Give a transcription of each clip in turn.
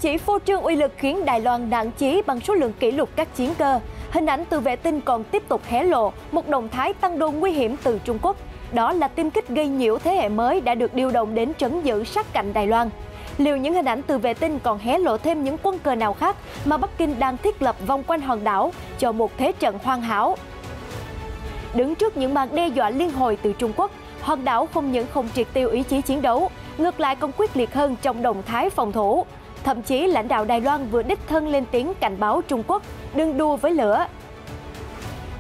chỉ phô trương uy lực khiến Đài Loan nản chí bằng số lượng kỷ lục các chiến cơ. Hình ảnh từ vệ tinh còn tiếp tục hé lộ một động thái tăng đô nguy hiểm từ Trung Quốc. Đó là tiêm kích gây nhiễu thế hệ mới đã được điều động đến trấn giữ sát cạnh Đài Loan. Liệu những hình ảnh từ vệ tinh còn hé lộ thêm những quân cờ nào khác mà Bắc Kinh đang thiết lập vòng quanh hòn đảo cho một thế trận hoàn hảo? Đứng trước những màn đe dọa liên hồi từ Trung Quốc, hòn đảo không những không triệt tiêu ý chí chiến đấu, ngược lại còn quyết liệt hơn trong động thái phòng thủ. Thậm chí lãnh đạo Đài Loan vừa đích thân lên tiếng cảnh báo Trung Quốc đừng đùa với lửa.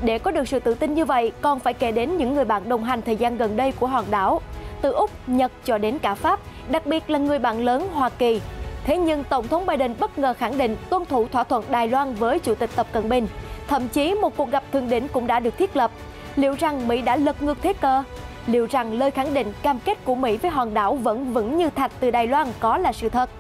Để có được sự tự tin như vậy, còn phải kể đến những người bạn đồng hành thời gian gần đây của hòn đảo, từ Úc, Nhật cho đến cả Pháp, đặc biệt là người bạn lớn Hoa Kỳ. Thế nhưng Tổng thống Biden bất ngờ khẳng định tuân thủ thỏa thuận Đài Loan với Chủ tịch Tập Cận Bình. Thậm chí một cuộc gặp thượng đỉnh cũng đã được thiết lập. Liệu rằng Mỹ đã lật ngược thế cờ? Liệu rằng lời khẳng định cam kết của Mỹ với hòn đảo vẫn vững như thạch từ Đài Loan có là sự thật?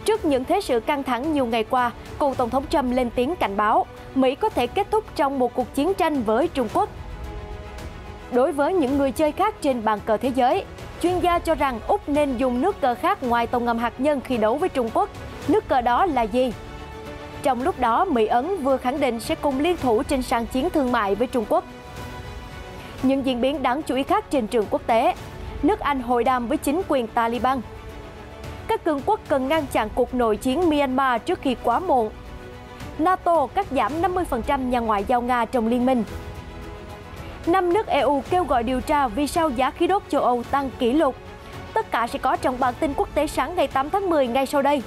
Trước những thế sự căng thẳng nhiều ngày qua, cựu Tổng thống Trump lên tiếng cảnh báo Mỹ có thể kết thúc trong một cuộc chiến tranh với Trung Quốc. Đối với những người chơi khác trên bàn cờ thế giới, chuyên gia cho rằng Úc nên dùng nước cờ khác ngoài tàu ngầm hạt nhân khi đấu với Trung Quốc. Nước cờ đó là gì? Trong lúc đó, Mỹ Ấn vừa khẳng định sẽ cùng liên thủ trên sàn chiến thương mại với Trung Quốc. Những diễn biến đáng chú ý khác trên trường quốc tế, nước Anh hội đàm với chính quyền Taliban. Các cường quốc cần ngăn chặn cuộc nội chiến Myanmar trước khi quá muộn. NATO cắt giảm 50% nhà ngoại giao Nga trong liên minh. 5 nước EU kêu gọi điều tra vì sao giá khí đốt châu Âu tăng kỷ lục. Tất cả sẽ có trong bản tin quốc tế sáng ngày 8 tháng 10 ngay sau đây.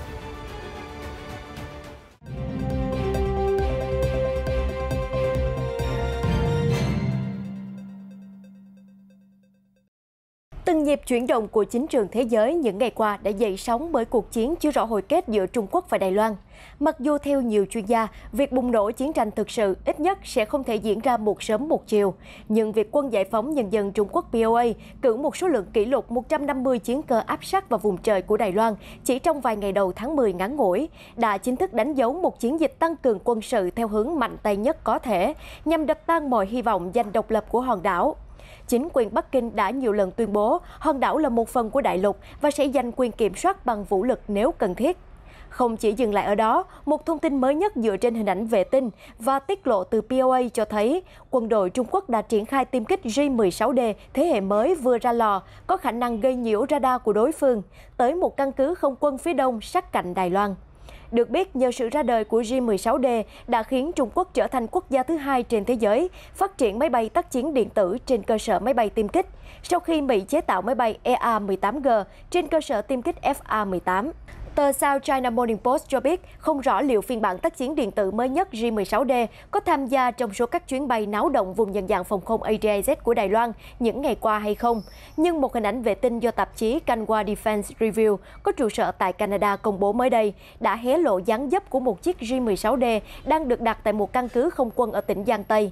Từng nhịp chuyển động của chính trường thế giới những ngày qua đã dậy sóng bởi cuộc chiến chưa rõ hồi kết giữa Trung Quốc và Đài Loan. Mặc dù theo nhiều chuyên gia, việc bùng nổ chiến tranh thực sự ít nhất sẽ không thể diễn ra một sớm một chiều. Nhưng việc Quân Giải phóng Nhân dân Trung Quốc POA cử một số lượng kỷ lục 150 chiến cơ áp sát vào vùng trời của Đài Loan chỉ trong vài ngày đầu tháng 10 ngắn ngủi, đã chính thức đánh dấu một chiến dịch tăng cường quân sự theo hướng mạnh tay nhất có thể, nhằm đập tan mọi hy vọng giành độc lập của hòn đảo. Chính quyền Bắc Kinh đã nhiều lần tuyên bố hòn đảo là một phần của đại lục và sẽ giành quyền kiểm soát bằng vũ lực nếu cần thiết. Không chỉ dừng lại ở đó, một thông tin mới nhất dựa trên hình ảnh vệ tinh và tiết lộ từ POA cho thấy quân đội Trung Quốc đã triển khai tiêm kích J-16D thế hệ mới vừa ra lò, có khả năng gây nhiễu radar của đối phương, tới một căn cứ không quân phía đông sát cạnh Đài Loan. Được biết, nhờ sự ra đời của J-16D đã khiến Trung Quốc trở thành quốc gia thứ hai trên thế giới phát triển máy bay tác chiến điện tử trên cơ sở máy bay tiêm kích, sau khi Mỹ chế tạo máy bay EA-18G trên cơ sở tiêm kích FA-18. Tờ South China Morning Post cho biết không rõ liệu phiên bản tác chiến điện tử mới nhất J-16D có tham gia trong số các chuyến bay náo động vùng nhận dạng phòng không AJZ của Đài Loan những ngày qua hay không. Nhưng một hình ảnh vệ tinh do tạp chí Canwa Defense Review có trụ sở tại Canada công bố mới đây đã hé lộ dáng dấp của một chiếc J-16D đang được đặt tại một căn cứ không quân ở tỉnh Giang Tây.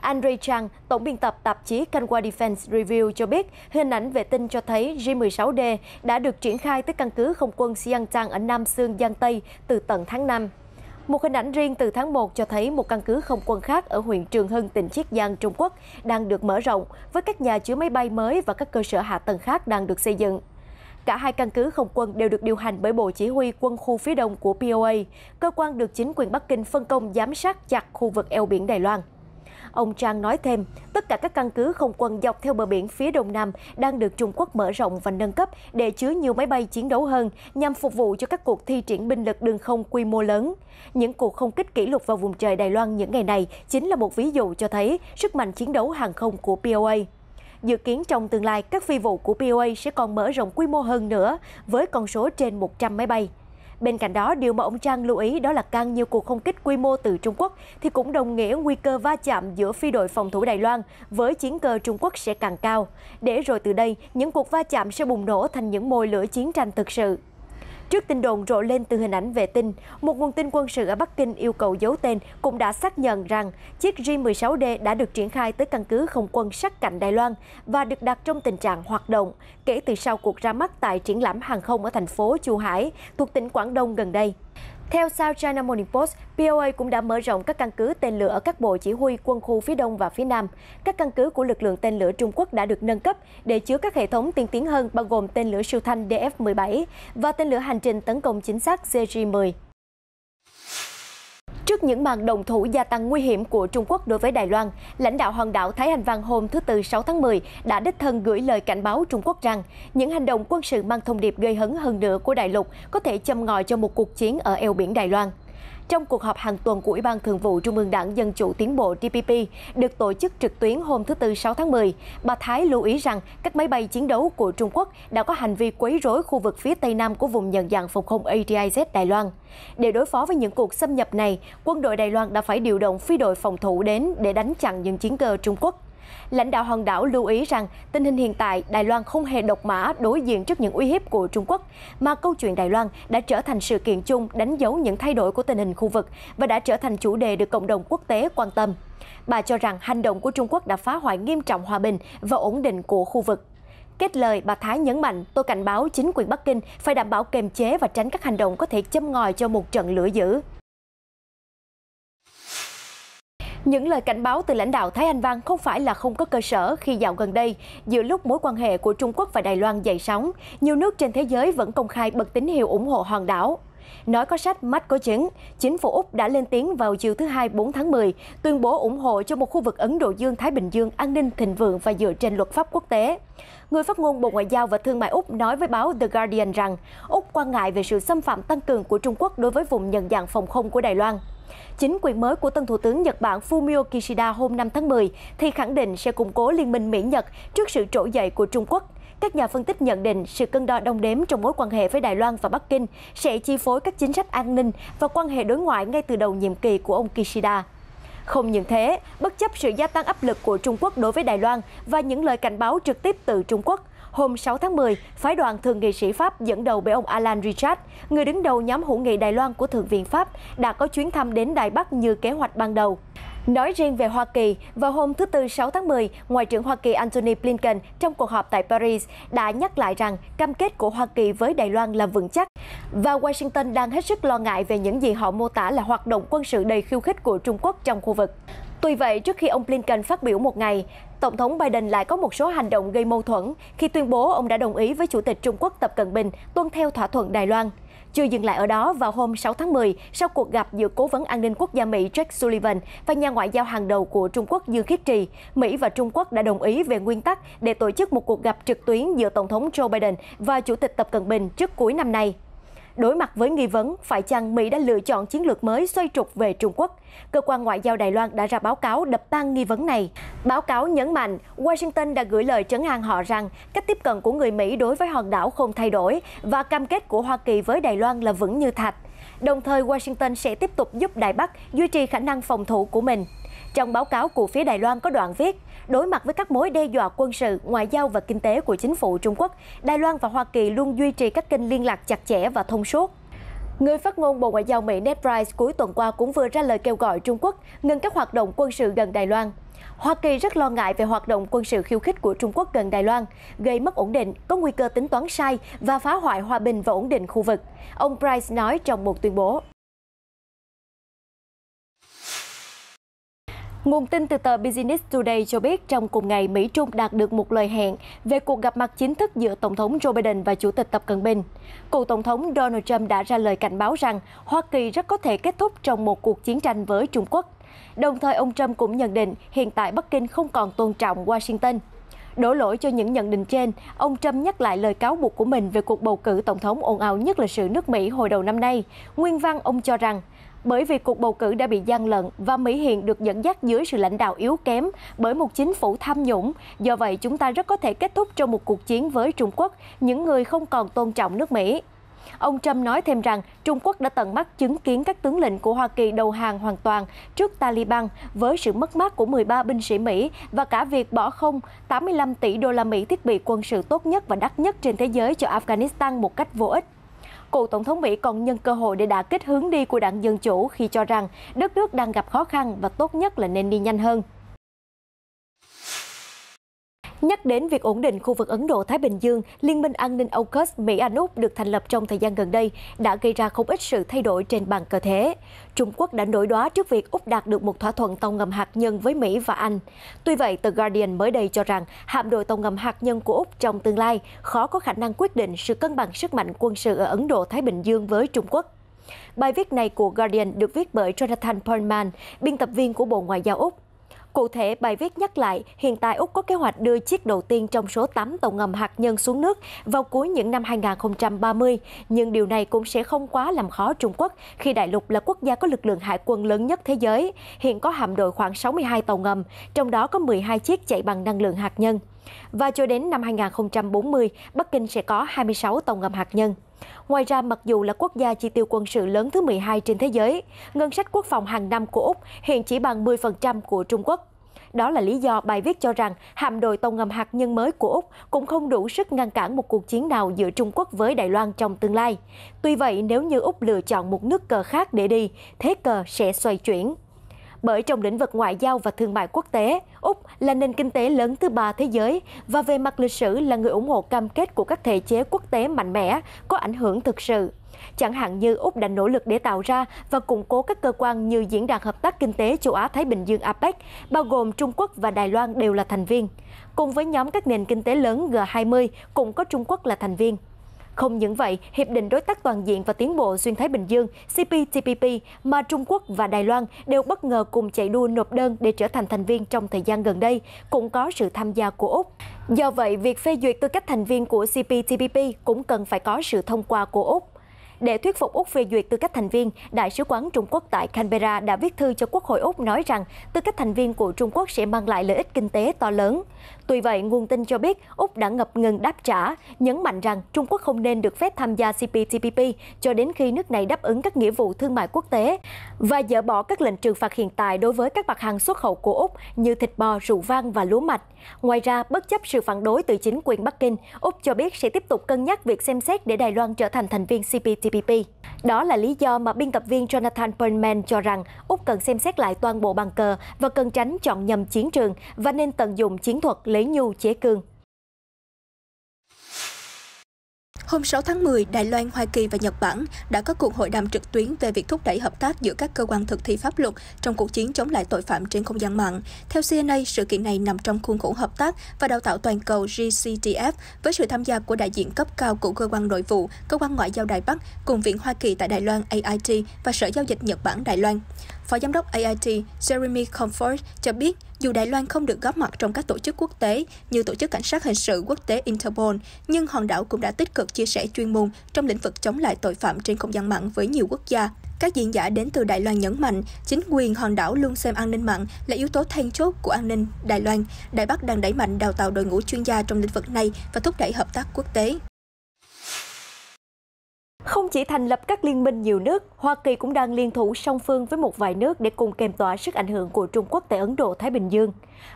Andre Chang, tổng biên tập tạp chí Canwa Defense Review cho biết hình ảnh vệ tinh cho thấy J-16D đã được triển khai tới căn cứ không quân Xiangtan ở Nam Xương, Giang Tây từ tận tháng 5. Một hình ảnh riêng từ tháng 1 cho thấy một căn cứ không quân khác ở huyện Trường Hưng, tỉnh Chiết Giang, Trung Quốc đang được mở rộng với các nhà chứa máy bay mới và các cơ sở hạ tầng khác đang được xây dựng. Cả hai căn cứ không quân đều được điều hành bởi Bộ Chỉ huy Quân khu phía đông của POA, cơ quan được chính quyền Bắc Kinh phân công giám sát chặt khu vực eo biển Đài Loan. Ông Trang nói thêm, tất cả các căn cứ không quân dọc theo bờ biển phía đông nam đang được Trung Quốc mở rộng và nâng cấp để chứa nhiều máy bay chiến đấu hơn nhằm phục vụ cho các cuộc thi triển binh lực đường không quy mô lớn. Những cuộc không kích kỷ lục vào vùng trời Đài Loan những ngày này chính là một ví dụ cho thấy sức mạnh chiến đấu hàng không của POA. Dự kiến trong tương lai, các phi vụ của POA sẽ còn mở rộng quy mô hơn nữa với con số trên 100 máy bay. Bên cạnh đó, điều mà ông Trang lưu ý đó là càng nhiều cuộc không kích quy mô từ Trung Quốc thì cũng đồng nghĩa nguy cơ va chạm giữa phi đội phòng thủ Đài Loan với chiến cơ Trung Quốc sẽ càng cao. Để rồi từ đây, những cuộc va chạm sẽ bùng nổ thành những mồi lửa chiến tranh thực sự. Trước tin đồn rộ lên từ hình ảnh vệ tinh, một nguồn tin quân sự ở Bắc Kinh yêu cầu giấu tên cũng đã xác nhận rằng chiếc J-16D đã được triển khai tới căn cứ không quân sát cạnh Đài Loan và được đặt trong tình trạng hoạt động kể từ sau cuộc ra mắt tại triển lãm hàng không ở thành phố Chu Hải, thuộc tỉnh Quảng Đông gần đây. Theo South China Morning Post, POA cũng đã mở rộng các căn cứ tên lửa ở các bộ chỉ huy quân khu phía Đông và phía Nam. Các căn cứ của lực lượng tên lửa Trung Quốc đã được nâng cấp để chứa các hệ thống tiên tiến hơn, bao gồm tên lửa siêu thanh DF-17 và tên lửa hành trình tấn công chính xác CJ-10. Trước những màn động thủ gia tăng nguy hiểm của Trung Quốc đối với Đài Loan, lãnh đạo hòn đảo Thái Anh Văn hôm thứ Tư 6 tháng 10 đã đích thân gửi lời cảnh báo Trung Quốc rằng những hành động quân sự mang thông điệp gây hấn hơn nữa của đại lục có thể châm ngòi cho một cuộc chiến ở eo biển Đài Loan. Trong cuộc họp hàng tuần của Ủy ban Thường vụ Trung ương Đảng Dân chủ Tiến bộ DPP được tổ chức trực tuyến hôm thứ Tư 6 tháng 10, bà Thái lưu ý rằng các máy bay chiến đấu của Trung Quốc đã có hành vi quấy rối khu vực phía Tây Nam của vùng nhận dạng phòng không ADIZ Đài Loan. Để đối phó với những cuộc xâm nhập này, quân đội Đài Loan đã phải điều động phi đội phòng thủ đến để đánh chặn những chiến cơ Trung Quốc. Lãnh đạo hòn đảo lưu ý rằng tình hình hiện tại Đài Loan không hề độc mã đối diện trước những uy hiếp của Trung Quốc, mà câu chuyện Đài Loan đã trở thành sự kiện chung đánh dấu những thay đổi của tình hình khu vực và đã trở thành chủ đề được cộng đồng quốc tế quan tâm. Bà cho rằng hành động của Trung Quốc đã phá hoại nghiêm trọng hòa bình và ổn định của khu vực. Kết lời, bà Thái nhấn mạnh, tôi cảnh báo chính quyền Bắc Kinh phải đảm bảo kiềm chế và tránh các hành động có thể châm ngòi cho một trận lửa dữ. Những lời cảnh báo từ lãnh đạo Thái Anh Văn không phải là không có cơ sở khi dạo gần đây, giữa lúc mối quan hệ của Trung Quốc và Đài Loan dậy sóng, nhiều nước trên thế giới vẫn công khai bật tín hiệu ủng hộ hòn đảo. Nói có sách, mắt có chứng, chính phủ Úc đã lên tiếng vào chiều thứ Hai 4 tháng 10, tuyên bố ủng hộ cho một khu vực Ấn Độ Dương-Thái Bình Dương an ninh thịnh vượng và dựa trên luật pháp quốc tế. Người phát ngôn Bộ Ngoại giao và Thương mại Úc nói với báo The Guardian rằng Úc quan ngại về sự xâm phạm tăng cường của Trung Quốc đối với vùng nhận dạng phòng không của Đài Loan. Chính quyền mới của tân Thủ tướng Nhật Bản Fumio Kishida hôm 5 tháng 10 thì khẳng định sẽ củng cố liên minh Mỹ-Nhật trước sự trỗi dậy của Trung Quốc. Các nhà phân tích nhận định sự cân đo đong đếm trong mối quan hệ với Đài Loan và Bắc Kinh sẽ chi phối các chính sách an ninh và quan hệ đối ngoại ngay từ đầu nhiệm kỳ của ông Kishida. Không những thế, bất chấp sự gia tăng áp lực của Trung Quốc đối với Đài Loan và những lời cảnh báo trực tiếp từ Trung Quốc, hôm 6 tháng 10, phái đoàn thượng nghị sĩ Pháp dẫn đầu bởi ông Alan Richard, người đứng đầu nhóm hữu nghị Đài Loan của Thượng viện Pháp, đã có chuyến thăm đến Đài Bắc như kế hoạch ban đầu. Nói riêng về Hoa Kỳ, vào hôm thứ Tư 6 tháng 10, Ngoại trưởng Hoa Kỳ Antony Blinken trong cuộc họp tại Paris đã nhắc lại rằng cam kết của Hoa Kỳ với Đài Loan là vững chắc và Washington đang hết sức lo ngại về những gì họ mô tả là hoạt động quân sự đầy khiêu khích của Trung Quốc trong khu vực. Tuy vậy, trước khi ông Blinken phát biểu một ngày, Tổng thống Biden lại có một số hành động gây mâu thuẫn khi tuyên bố ông đã đồng ý với Chủ tịch Trung Quốc Tập Cận Bình tuân theo thỏa thuận Đài Loan. Chưa dừng lại ở đó, vào hôm 6 tháng 10, sau cuộc gặp giữa Cố vấn An ninh Quốc gia Mỹ Jake Sullivan và nhà ngoại giao hàng đầu của Trung Quốc Dương Khiết Trì, Mỹ và Trung Quốc đã đồng ý về nguyên tắc để tổ chức một cuộc gặp trực tuyến giữa Tổng thống Joe Biden và Chủ tịch Tập Cận Bình trước cuối năm nay. Đối mặt với nghi vấn phải chăng Mỹ đã lựa chọn chiến lược mới xoay trục về Trung Quốc, cơ quan ngoại giao Đài Loan đã ra báo cáo đập tan nghi vấn này. Báo cáo nhấn mạnh, Washington đã gửi lời trấn an họ rằng cách tiếp cận của người Mỹ đối với hòn đảo không thay đổi và cam kết của Hoa Kỳ với Đài Loan là vững như thạch. Đồng thời, Washington sẽ tiếp tục giúp Đài Bắc duy trì khả năng phòng thủ của mình. Trong báo cáo của phía Đài Loan có đoạn viết, đối mặt với các mối đe dọa quân sự, ngoại giao và kinh tế của chính phủ Trung Quốc, Đài Loan và Hoa Kỳ luôn duy trì các kênh liên lạc chặt chẽ và thông suốt. Người phát ngôn Bộ Ngoại giao Mỹ Ned Price cuối tuần qua cũng vừa ra lời kêu gọi Trung Quốc ngừng các hoạt động quân sự gần Đài Loan. Hoa Kỳ rất lo ngại về hoạt động quân sự khiêu khích của Trung Quốc gần Đài Loan, gây mất ổn định, có nguy cơ tính toán sai và phá hoại hòa bình và ổn định khu vực, ông Price nói trong một tuyên bố. Nguồn tin từ tờ Business Today cho biết trong cùng ngày, Mỹ-Trung đạt được một lời hẹn về cuộc gặp mặt chính thức giữa Tổng thống Joe Biden và Chủ tịch Tập Cận Bình. Cựu Tổng thống Donald Trump đã ra lời cảnh báo rằng Hoa Kỳ rất có thể kết thúc trong một cuộc chiến tranh với Trung Quốc. Đồng thời, ông Trump cũng nhận định hiện tại Bắc Kinh không còn tôn trọng Washington. Đổ lỗi cho những nhận định trên, ông Trump nhắc lại lời cáo buộc của mình về cuộc bầu cử Tổng thống ồn ào nhất lịch sử nước Mỹ hồi đầu năm nay. Nguyên văn ông cho rằng, bởi vì cuộc bầu cử đã bị gian lận và Mỹ hiện được dẫn dắt dưới sự lãnh đạo yếu kém bởi một chính phủ tham nhũng. Do vậy, chúng ta rất có thể kết thúc trong một cuộc chiến với Trung Quốc, những người không còn tôn trọng nước Mỹ. Ông Trump nói thêm rằng Trung Quốc đã tận mắt chứng kiến các tướng lĩnh của Hoa Kỳ đầu hàng hoàn toàn trước Taliban với sự mất mát của 13 binh sĩ Mỹ và cả việc bỏ không 85 tỷ đô la Mỹ thiết bị quân sự tốt nhất và đắt nhất trên thế giới cho Afghanistan một cách vô ích. Cựu Tổng thống Mỹ còn nhân cơ hội để đả kích hướng đi của đảng Dân Chủ khi cho rằng đất nước đang gặp khó khăn và tốt nhất là nên đi nhanh hơn. Nhắc đến việc ổn định khu vực Ấn Độ-Thái Bình Dương, Liên minh an ninh AUKUS Mỹ-Anh-Úc được thành lập trong thời gian gần đây đã gây ra không ít sự thay đổi trên bàn cờ thế. Trung Quốc đã nổi đoá trước việc Úc đạt được một thỏa thuận tàu ngầm hạt nhân với Mỹ và Anh. Tuy vậy, The Guardian mới đây cho rằng hạm đội tàu ngầm hạt nhân của Úc trong tương lai khó có khả năng quyết định sự cân bằng sức mạnh quân sự ở Ấn Độ-Thái Bình Dương với Trung Quốc. Bài viết này của Guardian được viết bởi Jonathan Perlman, biên tập viên của Bộ Ngoại giao Úc. Cụ thể, bài viết nhắc lại hiện tại Úc có kế hoạch đưa chiếc đầu tiên trong số 8 tàu ngầm hạt nhân xuống nước vào cuối những năm 2030, nhưng điều này cũng sẽ không quá làm khó Trung Quốc khi đại lục là quốc gia có lực lượng hải quân lớn nhất thế giới, hiện có hạm đội khoảng 62 tàu ngầm, trong đó có 12 chiếc chạy bằng năng lượng hạt nhân. Và cho đến năm 2040, Bắc Kinh sẽ có 26 tàu ngầm hạt nhân. Ngoài ra, mặc dù là quốc gia chi tiêu quân sự lớn thứ 12 trên thế giới, ngân sách quốc phòng hàng năm của Úc hiện chỉ bằng 10% của Trung Quốc. Đó là lý do bài viết cho rằng hạm đội tàu ngầm hạt nhân mới của Úc cũng không đủ sức ngăn cản một cuộc chiến nào giữa Trung Quốc với Đài Loan trong tương lai. Tuy vậy, nếu như Úc lựa chọn một nước cờ khác để đi, thế cờ sẽ xoay chuyển. Bởi trong lĩnh vực ngoại giao và thương mại quốc tế, Úc là nền kinh tế lớn thứ 3 thế giới và về mặt lịch sử là người ủng hộ cam kết của các thể chế quốc tế mạnh mẽ, có ảnh hưởng thực sự. Chẳng hạn như Úc đã nỗ lực để tạo ra và củng cố các cơ quan như Diễn đàn Hợp tác Kinh tế Châu Á-Thái Bình Dương APEC, bao gồm Trung Quốc và Đài Loan đều là thành viên. Cùng với nhóm các nền kinh tế lớn G20 cũng có Trung Quốc là thành viên. Không những vậy, Hiệp định Đối tác Toàn diện và Tiến bộ Xuyên Thái Bình Dương CPTPP mà Trung Quốc và Đài Loan đều bất ngờ cùng chạy đua nộp đơn để trở thành thành viên trong thời gian gần đây, cũng có sự tham gia của Úc. Do vậy, việc phê duyệt tư cách thành viên của CPTPP cũng cần phải có sự thông qua của Úc. Để thuyết phục Úc phê duyệt tư cách thành viên, Đại sứ quán Trung Quốc tại Canberra đã viết thư cho Quốc hội Úc nói rằng tư cách thành viên của Trung Quốc sẽ mang lại lợi ích kinh tế to lớn. Tuy vậy, nguồn tin cho biết Úc đã ngập ngừng đáp trả, nhấn mạnh rằng Trung Quốc không nên được phép tham gia CPTPP cho đến khi nước này đáp ứng các nghĩa vụ thương mại quốc tế và dỡ bỏ các lệnh trừng phạt hiện tại đối với các mặt hàng xuất khẩu của Úc như thịt bò, rượu vang và lúa mạch. Ngoài ra, bất chấp sự phản đối từ chính quyền Bắc Kinh, Úc cho biết sẽ tiếp tục cân nhắc việc xem xét để Đài Loan trở thành thành viên CPTPP. Đó là lý do mà biên tập viên Jonathan Perlman cho rằng Úc cần xem xét lại toàn bộ bàn cờ và cần tránh chọn nhầm chiến trường và nên tận dụng chiến thuật lấy nhu chế cương. Hôm 6 tháng 10, Đài Loan, Hoa Kỳ và Nhật Bản đã có cuộc hội đàm trực tuyến về việc thúc đẩy hợp tác giữa các cơ quan thực thi pháp luật trong cuộc chiến chống lại tội phạm trên không gian mạng. Theo CNA, sự kiện này nằm trong khuôn khổ hợp tác và đào tạo toàn cầu GCTF với sự tham gia của đại diện cấp cao của cơ quan nội vụ, cơ quan ngoại giao Đài Bắc, cùng Viện Hoa Kỳ tại Đài Loan AIT và Sở Giao dịch Nhật Bản Đài Loan. Phó Giám đốc AIT Jeremy Comfort cho biết, dù Đài Loan không được góp mặt trong các tổ chức quốc tế như Tổ chức Cảnh sát Hình sự Quốc tế Interpol, nhưng hòn đảo cũng đã tích cực chia sẻ chuyên môn trong lĩnh vực chống lại tội phạm trên không gian mạng với nhiều quốc gia. Các diễn giả đến từ Đài Loan nhấn mạnh, chính quyền hòn đảo luôn xem an ninh mạng là yếu tố then chốt của an ninh Đài Loan. Đài Bắc đang đẩy mạnh đào tạo đội ngũ chuyên gia trong lĩnh vực này và thúc đẩy hợp tác quốc tế. Không chỉ thành lập các liên minh nhiều nước, Hoa Kỳ cũng đang liên thủ song phương với một vài nước để cùng kềm tỏa sức ảnh hưởng của Trung Quốc tại Ấn Độ-Thái Bình Dương.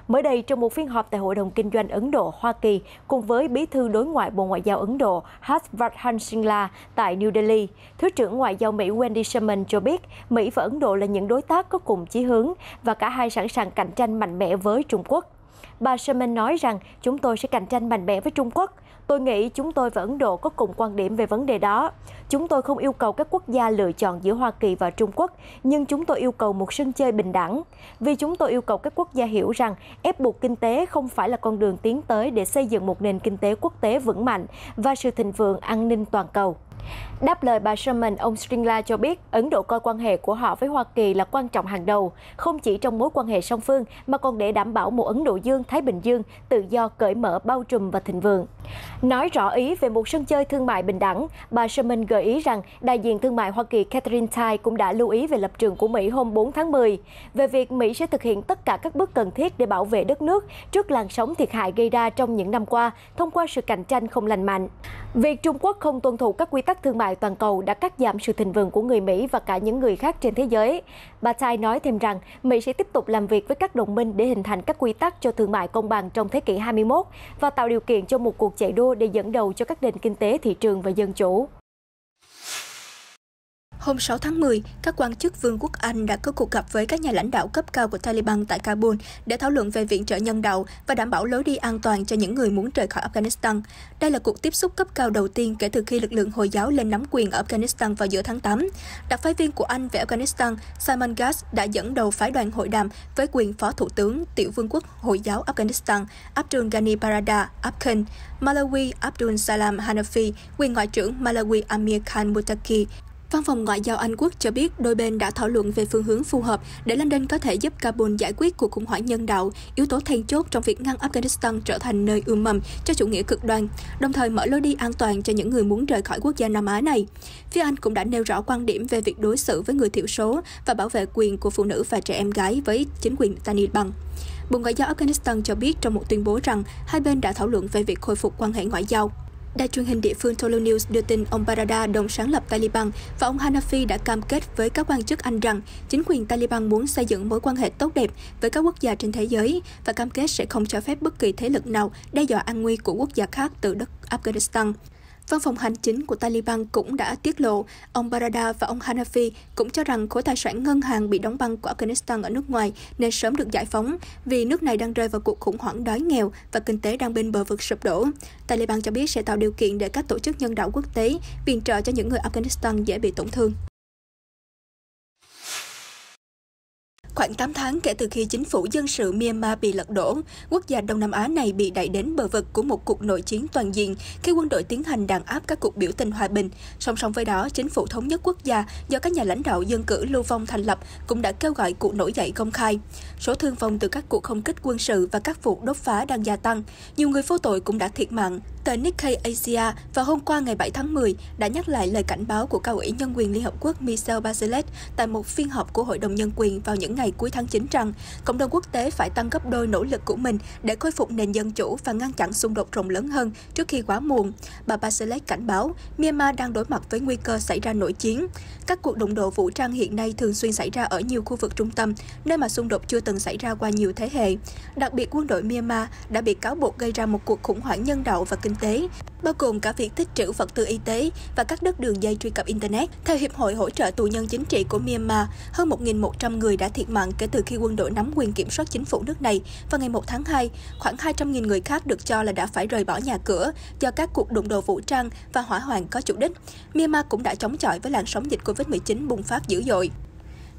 Mới đây, trong một phiên họp tại Hội đồng Kinh doanh Ấn Độ-Hoa Kỳ cùng với Bí thư Đối ngoại Bộ Ngoại giao Ấn Độ Harshvardhan Shringla tại New Delhi, Thứ trưởng Ngoại giao Mỹ Wendy Sherman cho biết Mỹ và Ấn Độ là những đối tác có cùng chí hướng và cả hai sẵn sàng cạnh tranh mạnh mẽ với Trung Quốc. Bà Sherman nói rằng chúng tôi sẽ cạnh tranh mạnh mẽ với Trung Quốc. Tôi nghĩ chúng tôi và Ấn Độ có cùng quan điểm về vấn đề đó. Chúng tôi không yêu cầu các quốc gia lựa chọn giữa Hoa Kỳ và Trung Quốc, nhưng chúng tôi yêu cầu một sân chơi bình đẳng. Vì chúng tôi yêu cầu các quốc gia hiểu rằng ép buộc kinh tế không phải là con đường tiến tới để xây dựng một nền kinh tế quốc tế vững mạnh và sự thịnh vượng an ninh toàn cầu. Đáp lời bà Sherman, ông Shringla cho biết Ấn Độ coi quan hệ của họ với Hoa Kỳ là quan trọng hàng đầu, không chỉ trong mối quan hệ song phương mà còn để đảm bảo một Ấn Độ Dương-Thái Bình Dương tự do, cởi mở, bao trùm và thịnh vượng. Nói rõ ý về một sân chơi thương mại bình đẳng, bà Sherman gợi ý rằng đại diện thương mại Hoa Kỳ Catherine Tai cũng đã lưu ý về lập trường của Mỹ hôm 4 tháng 10 về việc Mỹ sẽ thực hiện tất cả các bước cần thiết để bảo vệ đất nước trước làn sóng thiệt hại gây ra trong những năm qua thông qua sự cạnh tranh không lành mạnh. Việc Trung Quốc không tuân thủ các quy tắc thương mại toàn cầu đã cắt giảm sự thịnh vượng của người Mỹ và cả những người khác trên thế giới. Bà Tai nói thêm rằng Mỹ sẽ tiếp tục làm việc với các đồng minh để hình thành các quy tắc cho thương mại công bằng trong thế kỷ 21 và tạo điều kiện cho một cuộc chạy đua để dẫn đầu cho các nền kinh tế thị trường và dân chủ. Hôm 6 tháng 10, các quan chức Vương quốc Anh đã có cuộc gặp với các nhà lãnh đạo cấp cao của Taliban tại Kabul để thảo luận về viện trợ nhân đạo và đảm bảo lối đi an toàn cho những người muốn rời khỏi Afghanistan. Đây là cuộc tiếp xúc cấp cao đầu tiên kể từ khi lực lượng Hồi giáo lên nắm quyền ở Afghanistan vào giữa tháng 8. Đặc phái viên của Anh về Afghanistan, Simon Gass đã dẫn đầu phái đoàn hội đàm với quyền Phó Thủ tướng Tiểu vương quốc Hồi giáo Afghanistan Abdul Ghani Barada Afkhan, Malawi Abdul Salam Hanafi, quyền Ngoại trưởng Malawi Amir Khan Muttaqi. Văn phòng Ngoại giao Anh Quốc cho biết đôi bên đã thảo luận về phương hướng phù hợp để London có thể giúp Kabul giải quyết cuộc khủng hoảng nhân đạo, yếu tố then chốt trong việc ngăn Afghanistan trở thành nơi ươm mầm cho chủ nghĩa cực đoan, đồng thời mở lối đi an toàn cho những người muốn rời khỏi quốc gia Nam Á này. Phía Anh cũng đã nêu rõ quan điểm về việc đối xử với người thiểu số và bảo vệ quyền của phụ nữ và trẻ em gái với chính quyền Taliban. Bộ Ngoại giao Afghanistan cho biết trong một tuyên bố rằng hai bên đã thảo luận về việc khôi phục quan hệ ngoại giao. Đài truyền hình địa phương Tolo News đưa tin ông Barada, đồng sáng lập Taliban, và ông Hanafi đã cam kết với các quan chức Anh rằng chính quyền Taliban muốn xây dựng mối quan hệ tốt đẹp với các quốc gia trên thế giới và cam kết sẽ không cho phép bất kỳ thế lực nào đe dọa an nguy của quốc gia khác từ đất Afghanistan. Văn phòng hành chính của Taliban cũng đã tiết lộ, ông Barada và ông Hanafi cũng cho rằng khối tài sản ngân hàng bị đóng băng của Afghanistan ở nước ngoài nên sớm được giải phóng vì nước này đang rơi vào cuộc khủng hoảng đói nghèo và kinh tế đang bên bờ vực sụp đổ. Taliban cho biết sẽ tạo điều kiện để các tổ chức nhân đạo quốc tế viện trợ cho những người Afghanistan dễ bị tổn thương. Khoảng 8 tháng kể từ khi chính phủ dân sự Myanmar bị lật đổ, quốc gia Đông Nam Á này bị đẩy đến bờ vực của một cuộc nội chiến toàn diện khi quân đội tiến hành đàn áp các cuộc biểu tình hòa bình. Song song với đó, chính phủ thống nhất quốc gia do các nhà lãnh đạo dân cử lưu vong thành lập cũng đã kêu gọi cuộc nổi dậy công khai. Số thương vong từ các cuộc không kích quân sự và các vụ đốt phá đang gia tăng. Nhiều người vô tội cũng đã thiệt mạng. Tờ Nikkei Asia vào hôm qua ngày 7 tháng 10 đã nhắc lại lời cảnh báo của cao ủy nhân quyền Liên Hợp Quốc Michelle Bachelet tại một phiên họp của Hội đồng Nhân quyền vào những ngày cuối tháng 9 rằng cộng đồng quốc tế phải tăng gấp đôi nỗ lực của mình để khôi phục nền dân chủ và ngăn chặn xung đột rộng lớn hơn trước khi quá muộn. Bà Bachelet cảnh báo Myanmar đang đối mặt với nguy cơ xảy ra nội chiến. Các cuộc đụng độ vũ trang hiện nay thường xuyên xảy ra ở nhiều khu vực trung tâm, nơi mà xung đột chưa từng xảy ra qua nhiều thế hệ. Đặc biệt, quân đội Myanmar đã bị cáo buộc gây ra một cuộc khủng hoảng nhân đạo và kinh tế, bao gồm cả việc tích trữ vật tư y tế và cắt đứt đường dây truy cập Internet. Theo Hiệp hội hỗ trợ tù nhân chính trị của Myanmar, hơn 1.100 người đã thiệt mạng kể từ khi quân đội nắm quyền kiểm soát chính phủ nước này vào ngày 1 tháng 2. Khoảng 200.000 người khác được cho là đã phải rời bỏ nhà cửa do các cuộc đụng độ vũ trang và hỏa hoạn có chủ đích. Myanmar cũng đã chống chọi với làn sóng dịch Covid-19 bùng phát dữ dội.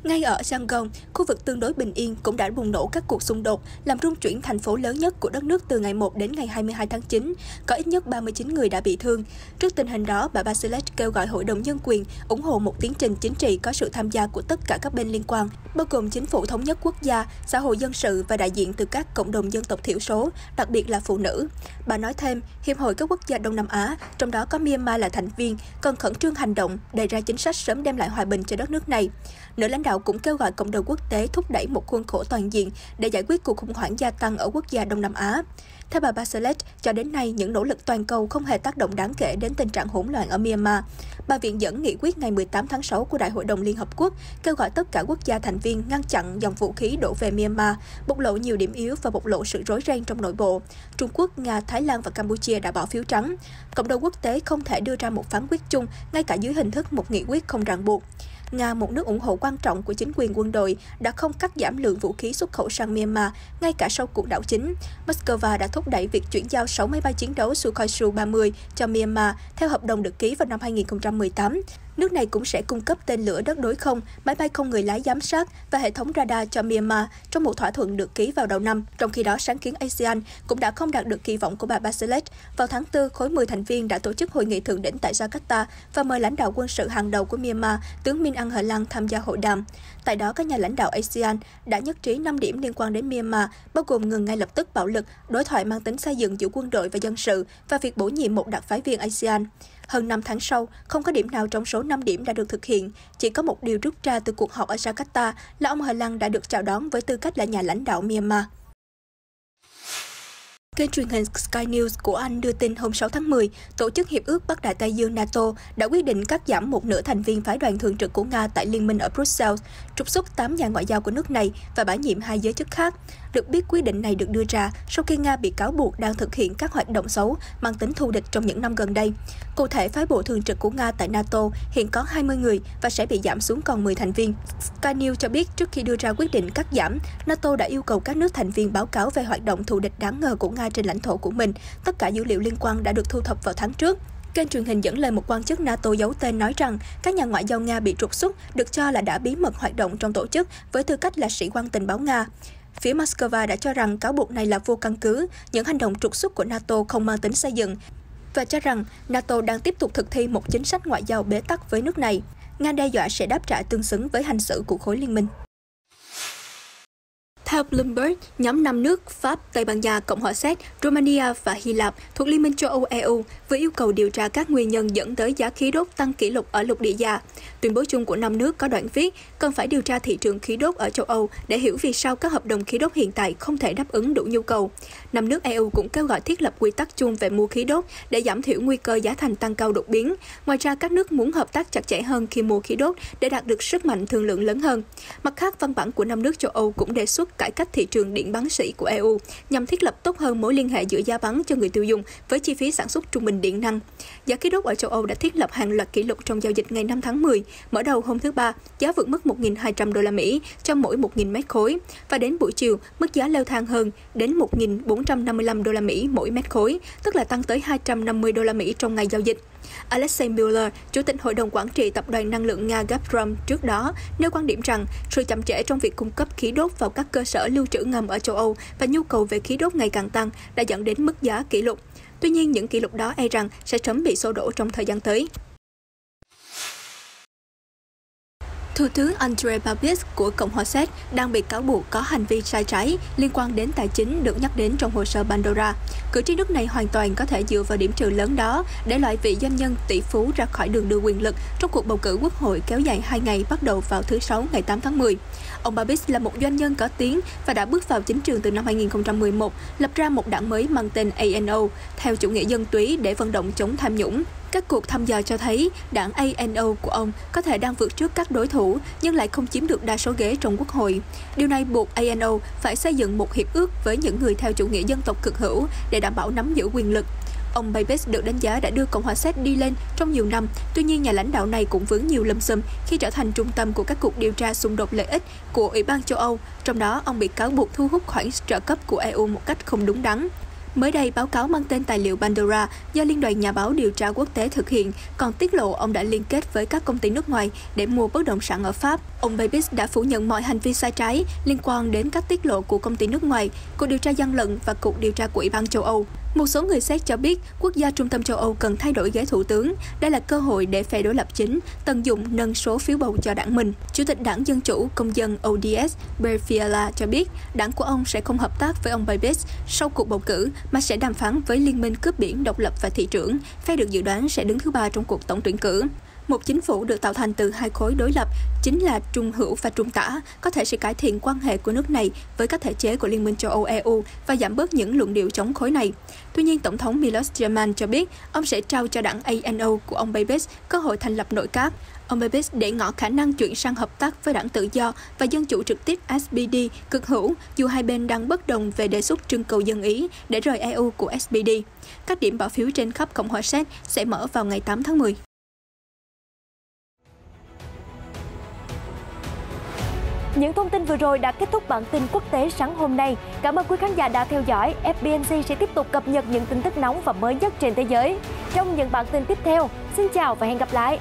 Ngay ở Yangon, khu vực tương đối bình yên cũng đã bùng nổ các cuộc xung đột, làm rung chuyển thành phố lớn nhất của đất nước từ ngày 1 đến ngày 22 tháng 9. Có ít nhất 39 người đã bị thương. Trước tình hình đó, bà Bachelet kêu gọi Hội đồng Nhân quyền ủng hộ một tiến trình chính trị có sự tham gia của tất cả các bên liên quan, bao gồm chính phủ thống nhất quốc gia, xã hội dân sự và đại diện từ các cộng đồng dân tộc thiểu số, đặc biệt là phụ nữ. Bà nói thêm, Hiệp hội các quốc gia Đông Nam Á, trong đó có Myanmar là thành viên, cần khẩn trương hành động, đề ra chính sách sớm đem lại hòa bình cho đất nước này. Nữ lãnh đạo cũng kêu gọi cộng đồng quốc tế thúc đẩy một khuôn khổ toàn diện để giải quyết cuộc khủng hoảng gia tăng ở quốc gia Đông Nam Á. Theo bà Bachelet, cho đến nay, những nỗ lực toàn cầu không hề tác động đáng kể đến tình trạng hỗn loạn ở Myanmar. Bà viện dẫn nghị quyết ngày 18 tháng 6 của Đại hội đồng Liên Hợp Quốc kêu gọi tất cả quốc gia thành viên ngăn chặn dòng vũ khí đổ về Myanmar, bộc lộ nhiều điểm yếu và bộc lộ sự rối ren trong nội bộ. Trung Quốc, Nga, Thái Lan và Campuchia đã bỏ phiếu trắng. Cộng đồng quốc tế không thể đưa ra một phán quyết chung, ngay cả dưới hình thức một nghị quyết không ràng buộc. Nga, một nước ủng hộ quan trọng của chính quyền quân đội, đã không cắt giảm lượng vũ khí xuất khẩu sang Myanmar, ngay cả sau cuộc đảo chính. Moscow đã thúc đẩy việc chuyển giao 6 máy bay chiến đấu Sukhoi Su-30 cho Myanmar theo hợp đồng được ký vào năm 2018. Nước này cũng sẽ cung cấp tên lửa đất đối không, máy bay không người lái giám sát và hệ thống radar cho Myanmar trong một thỏa thuận được ký vào đầu năm. Trong khi đó, sáng kiến ASEAN cũng đã không đạt được kỳ vọng của bà Bachelet. Vào tháng 4, khối 10 thành viên đã tổ chức hội nghị thượng đỉnh tại Jakarta và mời lãnh đạo quân sự hàng đầu của Myanmar, tướng Min Aung Hlaing tham gia hội đàm. Tại đó, các nhà lãnh đạo ASEAN đã nhất trí 5 điểm liên quan đến Myanmar, bao gồm ngừng ngay lập tức bạo lực, đối thoại mang tính xây dựng giữa quân đội và dân sự và việc bổ nhiệm một đặc phái viên ASEAN. Hơn 5 tháng sau, không có điểm nào trong số 5 điểm đã được thực hiện. Chỉ có một điều rút ra từ cuộc họp ở Jakarta là ông Hlaing đã được chào đón với tư cách là nhà lãnh đạo Myanmar. Kênh truyền hình Sky News của Anh đưa tin hôm 6 tháng 10, Tổ chức Hiệp ước Bắc Đại Tây Dương NATO đã quyết định cắt giảm một nửa thành viên phái đoàn thường trực của Nga tại Liên minh ở Brussels, trục xuất 8 nhà ngoại giao của nước này và bãi nhiệm 2 giới chức khác. Được biết, quyết định này được đưa ra sau khi Nga bị cáo buộc đang thực hiện các hoạt động xấu mang tính thù địch trong những năm gần đây. Cụ thể, phái bộ thường trực của Nga tại NATO hiện có 20 người và sẽ bị giảm xuống còn 10 thành viên. Sky News cho biết trước khi đưa ra quyết định cắt giảm, NATO đã yêu cầu các nước thành viên báo cáo về hoạt động thù địch đáng ngờ của Nga trên lãnh thổ của mình. Tất cả dữ liệu liên quan đã được thu thập vào tháng trước. Kênh truyền hình dẫn lời một quan chức NATO giấu tên nói rằng các nhà ngoại giao Nga bị trục xuất được cho là đã bí mật hoạt động trong tổ chức với tư cách là sĩ quan tình báo Nga. Phía Moscow đã cho rằng cáo buộc này là vô căn cứ, những hành động trục xuất của NATO không mang tính xây dựng và cho rằng NATO đang tiếp tục thực thi một chính sách ngoại giao bế tắc với nước này. Nga đe dọa sẽ đáp trả tương xứng với hành xử của khối liên minh. Theo Bloomberg, nhóm 5 nước Pháp, Tây Ban Nha, Cộng hòa Séc, Romania và Hy Lạp thuộc Liên minh châu Âu EU vừa yêu cầu điều tra các nguyên nhân dẫn tới giá khí đốt tăng kỷ lục ở lục địa già. Tuyên bố chung của 5 nước có đoạn viết cần phải điều tra thị trường khí đốt ở châu Âu để hiểu vì sao các hợp đồng khí đốt hiện tại không thể đáp ứng đủ nhu cầu. 5 nước EU cũng kêu gọi thiết lập quy tắc chung về mua khí đốt để giảm thiểu nguy cơ giá thành tăng cao đột biến. Ngoài ra, các nước muốn hợp tác chặt chẽ hơn khi mua khí đốt để đạt được sức mạnh thương lượng lớn hơn. Mặt khác, văn bản của 5 nước châu Âu cũng đề xuất cải cách thị trường điện bán sỉ của EU nhằm thiết lập tốt hơn mối liên hệ giữa giá bán cho người tiêu dùng với chi phí sản xuất trung bình điện năng. Giá khí đốt ở châu Âu đã thiết lập hàng loạt kỷ lục trong giao dịch ngày 5 tháng 10. Mở đầu hôm thứ Ba, giá vượt mức 1.200 đô la Mỹ cho mỗi 1.000 mét khối và đến buổi chiều, mức giá leo thang hơn đến 1.455 đô la Mỹ mỗi mét khối, tức là tăng tới 250 đô la Mỹ trong ngày giao dịch. Alexei Miller, Chủ tịch Hội đồng Quản trị Tập đoàn Năng lượng Nga Gazprom trước đó, nêu quan điểm rằng sự chậm trễ trong việc cung cấp khí đốt vào các cơ sở lưu trữ ngầm ở châu Âu và nhu cầu về khí đốt ngày càng tăng đã dẫn đến mức giá kỷ lục. Tuy nhiên, những kỷ lục đó e rằng sẽ sớm bị xô đổ trong thời gian tới. Thủ tướng Andrej Babis của Cộng hòa Séc đang bị cáo buộc có hành vi sai trái liên quan đến tài chính được nhắc đến trong hồ sơ Pandora. Cử tri nước này hoàn toàn có thể dựa vào điểm trừ lớn đó để loại vị doanh nhân tỷ phú ra khỏi đường đua quyền lực trong cuộc bầu cử quốc hội kéo dài 2 ngày bắt đầu vào thứ Sáu ngày 8 tháng 10. Ông Babis là một doanh nhân có tiếng và đã bước vào chính trường từ năm 2011, lập ra một đảng mới mang tên ANO, theo chủ nghĩa dân túy để vận động chống tham nhũng. Các cuộc thăm dò cho thấy đảng ANO của ông có thể đang vượt trước các đối thủ nhưng lại không chiếm được đa số ghế trong quốc hội. Điều này buộc ANO phải xây dựng một hiệp ước với những người theo chủ nghĩa dân tộc cực hữu để đảm bảo nắm giữ quyền lực. Ông Babis được đánh giá đã đưa Cộng hòa Séc đi lên trong nhiều năm, tuy nhiên nhà lãnh đạo này cũng vướng nhiều lùm xùm khi trở thành trung tâm của các cuộc điều tra xung đột lợi ích của Ủy ban châu Âu. Trong đó, ông bị cáo buộc thu hút khoản trợ cấp của EU một cách không đúng đắn. Mới đây, báo cáo mang tên tài liệu Pandora do Liên đoàn Nhà báo điều tra quốc tế thực hiện còn tiết lộ ông đã liên kết với các công ty nước ngoài để mua bất động sản ở Pháp. Ông Babis đã phủ nhận mọi hành vi sai trái liên quan đến các tiết lộ của công ty nước ngoài, Cuộc điều tra gian lận và Cuộc điều tra của Ủy ban châu Âu. Một số người Séc cho biết quốc gia trung tâm châu Âu cần thay đổi ghế thủ tướng. Đây là cơ hội để phe đối lập chính tận dụng nâng số phiếu bầu cho đảng mình. Chủ tịch Đảng Dân Chủ Công dân ODS Berfiela cho biết đảng của ông sẽ không hợp tác với ông Babis sau cuộc bầu cử mà sẽ đàm phán với Liên minh cướp biển độc lập và thị trưởng, phe được dự đoán sẽ đứng thứ 3 trong cuộc tổng tuyển cử. Một chính phủ được tạo thành từ hai khối đối lập, chính là trung hữu và trung tả, có thể sẽ cải thiện quan hệ của nước này với các thể chế của Liên minh châu Âu EU và giảm bớt những luận điệu chống khối này. Tuy nhiên, Tổng thống Miloš Zeman cho biết ông sẽ trao cho đảng ANO của ông Babis cơ hội thành lập nội các. Ông Babis để ngỏ khả năng chuyển sang hợp tác với đảng Tự do và Dân chủ trực tiếp SPD cực hữu, dù hai bên đang bất đồng về đề xuất trưng cầu dân Ý để rời EU của SPD. Các điểm bỏ phiếu trên khắp Cộng hòa Séc sẽ mở vào ngày 8 tháng 10. Những thông tin vừa rồi đã kết thúc bản tin quốc tế sáng hôm nay. Cảm ơn quý khán giả đã theo dõi. FBNC sẽ tiếp tục cập nhật những tin tức nóng và mới nhất trên thế giới trong những bản tin tiếp theo. Xin chào và hẹn gặp lại!